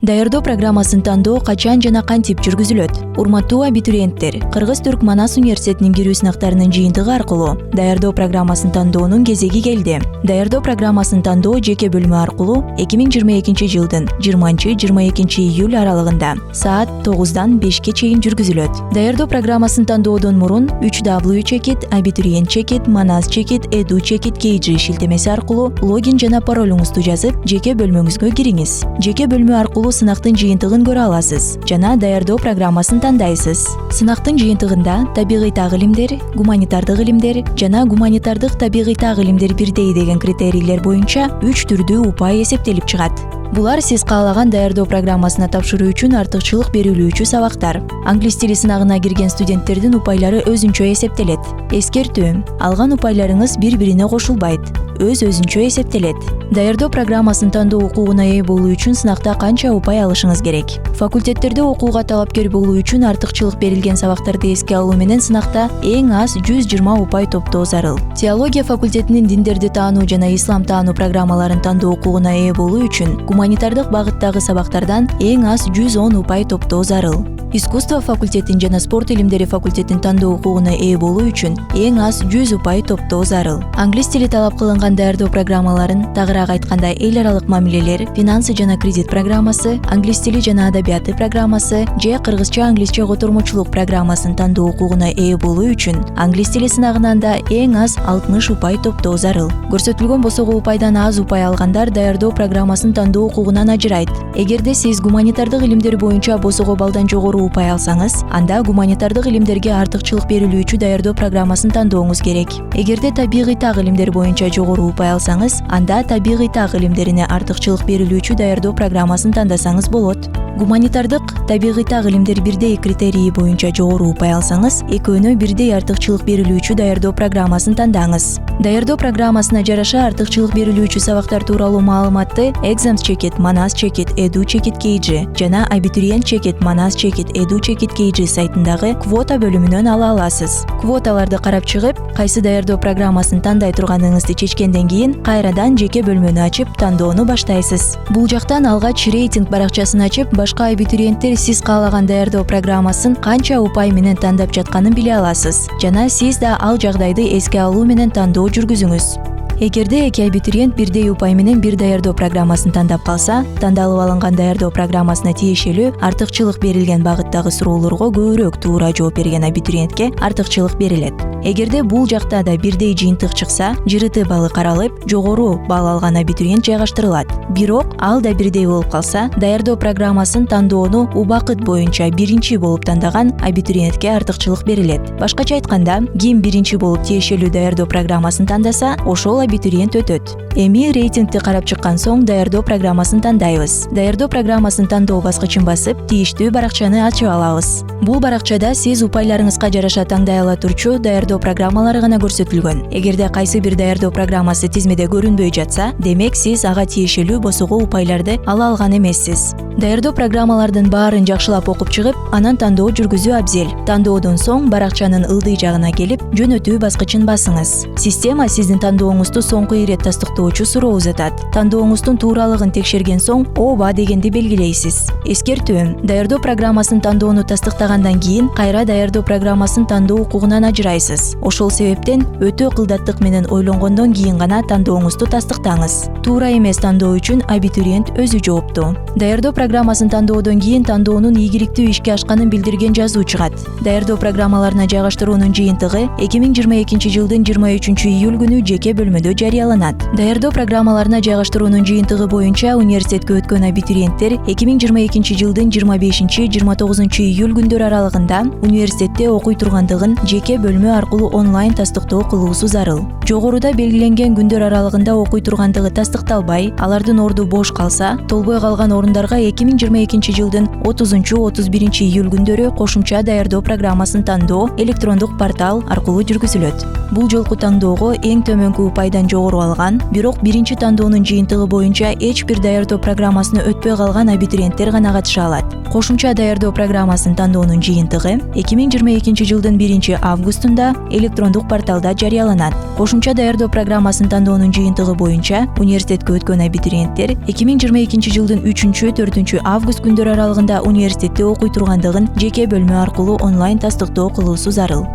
Даярдоо программасын тандоо качан жана кантип жүргүзүлөт? Урматтуу абитуриенттер, Кыргыз-Түрк Манас университетинин кирүү сынактарынын жыйынтыгы аркылуу даярдоо программасын тандоонун кезеги келди. Даярдоо программасын тандоо жеке бөлмө аркылуу 2022 жылдын 20-22 июль аралыгында саат 9-дан 5-ке чейин жүргүзүлөт. Даярдоо программасын тандоодон мурун 3W чекит, абитуриент чекит, Манас чекит, Edu чекит KG шилтемеси аркылуу логин жана паролуңузду жазып, жеке бөлмөңүзгө кириңиз. Жеке бөлмө аркылуу сынактын жыйынтыгын көрө аласыз жана даярдоо программасын тандайсыз. Сынактын жыйынтыгында табигый так илимдер, гуманитардык илимдер жана гуманитардык табигый так илимдер бирдей деген критерийлер боюнча 3 түрдүү упай эсептелип чыгат. Булар сиз каалаган даярдоо программасына тапшыруу үчүн артыкчылык берилүүчү сабактар. Англис тили сынагына кирген студенттердин упайлары өзүнчө эсептелет. Эскертүү: алган упайларыңыз бири-бирине кошулбайт, өзүнчө эсептелет. Даярдоо программасын тандоо укугуна ээ болуу үчүн сынакта канча упай алышыңыз керек? Факультеттерде окууга талапкер болуу үчүн артыкчылык берилген сабактарды эске алуу менен сынакта эң аз 120 упай топтоо зарыл. Теология факультетинин диндерди таануу жана ислам таануу программаларын тандоо укугуна ээ болуу үчүн гуманитардык багыттагы сабактардан эң аз 110 упай топтоо зарыл. Искусство факультетин жана спорт илимдери факультетин тандоо укугуна ээ болуу үчүн эң аз 100 упай топтоо зарыл. Англис тили талап кылынган даярдоо программаларын, тагыраак айтканда эл аралык мамилелер, финансы жана кредит программасы, англис тили жана адабияты программасы же кыргызча-англисче котормочулук программасын тандоо укугуна ээ болуу үчүн англис тили сынагынан да эң аз 60 упай топтоо зарыл. Көрсөтүлгөн босого упайдан аз упай алгандар даярдоо программасын тандоо укугунан ажырайт. Эгерде сиз гуманитардык илимдер боюнча босого балдан жогору упай алсаңыз, анда гуманитардык илимдерге артыкчылык берилүүчү даярдоо программасын тандооңуз керек. Эгерде табигый так илимдер боюнча жогору упай алсаңыз, анда табигый так илимдерине артыкчылык берилүүчү даярдоо программасын тандасаңыз болот. Гуманитардык, табигый так илимдер бирдей критерии боюнча жогору упай алсаңыз, экөөнө бирдей артыкчылык берилүүчү даярдоо программасын тандаңыз. Даярдоо программасына жараша артыкчылык берилүүчү сабактар тууралуу маалыматты Exams чекит, Манас чекит, Edu чекит KG жана абитуриент чекит, Манас чекит, Edu чекит KG сайтындагы квота бөлүмүнөн ала аласыз. Квоталарды карап чыгып, кайсы даярдоо программасын тандай турганыңызды чечкенден кийин кайрадан жеке бөлмөнү ачып тандоону баштайсыз. Бул жактан алгач рейтинг баракчасын ачып, башка абитуриенттер сиз каалаган даярдоо программасын канча упай менен тандап жатканын биле аласыз жана сиз да ал жагдайды эске алуу менен тандоо жүргүзүңүз. Эгерде эки абитуриент бирдей упай менен бир даярдоо программасын тандап калса, тандалып алынган даярдоо программасына тиешелүү артыкчылык берилген багыттагы суроолорго көбүрөөк туура жооп берген абитуриентке артыкчылык берилет. Эгерде бул жакта да бирдей жыйынтык чыкса, ЖРТ баллы каралып, жогору балл алган абитуриент жайгаштырылат. Бирок ал да бирдей болуп калса, даярдоо программасын тандоону убакыт боюнча биринчи болуп тандаган абитуриентке артыкчылык берилет. Башкача айтканда, ким биринчи болуп тиешелүү даярдоо программасын тандаса, ошол абитуриент өтөт. Эми рейтингди карап чыккан соң даярдоо программасын тандайбыз. Даярдоо программасын тандоо баскычын басып, тийиштүү баракчаны ачып алабыз. Бул баракчада сиз упайларыңызга жараша таңдай ала турчу даярдоо программалары гана көрсөтүлгөн. Эгерде кайсы бир даярдоо программасы тизмеде көрүнбөй жатса, демек сиз ага тиешелүү босого упайларды ала алган эмессиз. Даярдоо программалардын баарын жакшылап окуп чыгып, анан тандоо жүргүзүү абзел. Тандоодон соң баракчанын ылдый жагына келип, жөнөтүү баскычын басыңыз. Система сиздин тандооңузду соңку ирет тастыктоочу суроо узатат. Тандооңуздун тууралыгын текшерген соң ооба дегенди белгилейсиз. Эскертүү: даярдоо программасын тандоону тастыктагандан кийин кайра даярдоо программасын тандоо укугунан ажырайсыз. Ошол себептен өтө кылдаттык менен ойлонгондон кийин гана тандооңузду тастыктаңыз. Туура эмес тандоо үчүн абитуриент өзү жооптуу. Даярдоо программасын тандоодон кийин тандоонун ийгиликтүү ишке ашканын билдирген жазуу чыгат. Даярдоо программаларына жайгаштыруунун жыйынтыгы 2022 жылдын 23 июль күнү жеке бөлмөдө жарыяланат. Даярдоо программаларына жайгаштыруунун жыйынтыгы боюнча университетке өткөн абитуриенттер 2022 жылдын 25-29 июль күндөр аралыгында университетте окуй тургандыгын жеке бөлмө аркылуу онлайн тастыктоо кылуусу зарыл. Жогоруда белгиленген күндөр аралыгында окуй тургандыгы тастыкталбай, алардын орду бош калса, толбой калган орундарга 2022 жылдын 30-31 июль күндөрү кошумча даярдоо программасын тандоо электрондук портал аркылуу жүргүзүлөт. Бул жолку тандоого эң төмөнкү упайдан жогору алган, бирок биринчи тандоонун жыйынтыгы боюнча эч бир даярдоо программасыны өтпөй калган абитуриенттер гана катыша алат. Кошумча даярдоо программасын тандоонун жыйынтыгы 2022 жылдын 1-августунда электрондук порталда жарыяланат. Кошумча даярдоо программасын тандоонун жыйынтыгы боюнча университетке өткөн абитуриенттер 2022 жылдын 3-4 август күндөрү аралыгында университетте окуй тургандыгын жеке бөлмө аркылуу онлайн тастыктоо кылуусу зарыл.